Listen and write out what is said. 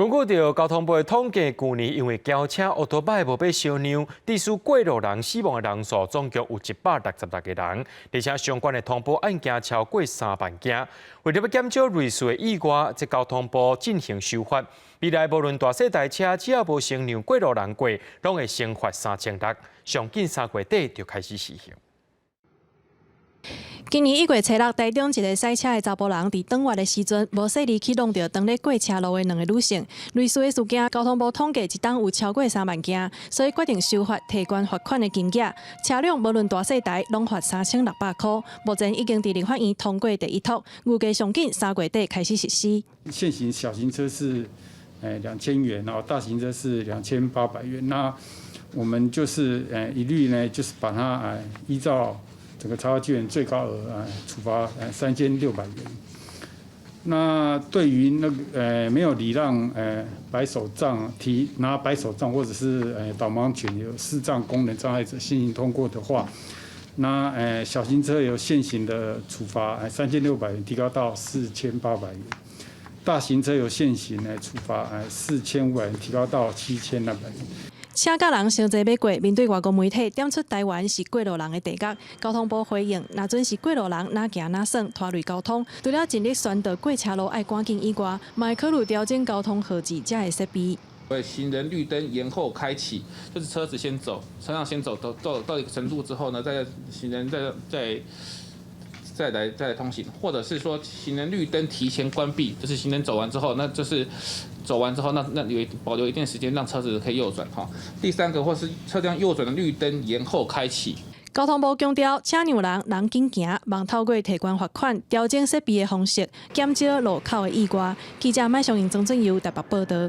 根据着交通部的统计，去年因为轿车、奥多摆无被烧让，致使过路人死亡的人数总共有166个人，而且相关的通报案件超过3万件。为了要减少类似的意外，即交通部进行修法，未来无论大小台车，只要无承让过路人过，拢会先罚3600，上紧3月底就开始实行。 今年1月初6，台中一个赛车的查甫人伫转弯的时阵，无细力启动着当咧过车路的2个女性。类似的事件，交通部统计一档有超过3万件，所以决定修法提悬罚款的金额。车辆无论大小台，拢罚3600块。目前已经伫立法院通过第一读，预计上紧3月底开始实施。现行小型车是2000元，然后大型车是2800元。那我们就是一律呢，就是把它依照 整个查罚金额最高额处罚3600元。那对于那个没有礼让白手杖拿白手杖或者是导盲犬有视障功能障碍者先行通过的话，那小型车有现行的处罚3600元提高到4800元，大型车有现行处罚4500元提高到7200元。 车甲人相济要过，面对外国媒体点出台湾是过路人的地角，交通部回应，若准是过路人，哪行哪算拖累交通。除了尽力宣导过车路爱赶紧以外，嘛会考虑调整交通号志才会设备。行人绿灯延后开启，就是车子先走，车辆先走到一个程度之后呢，再行人再来通行，或者是说行人绿灯提前关闭，就是行人走完之后，那就是走完之后，那保留一定时间让车子可以右转哈。第三个或是车辆右转的绿灯延后开启。交通部强调，车让人紧行，望透过提悬罚款、调整设备的方式，减少路口的意外。记者麦尚英、曾正佑台北报道。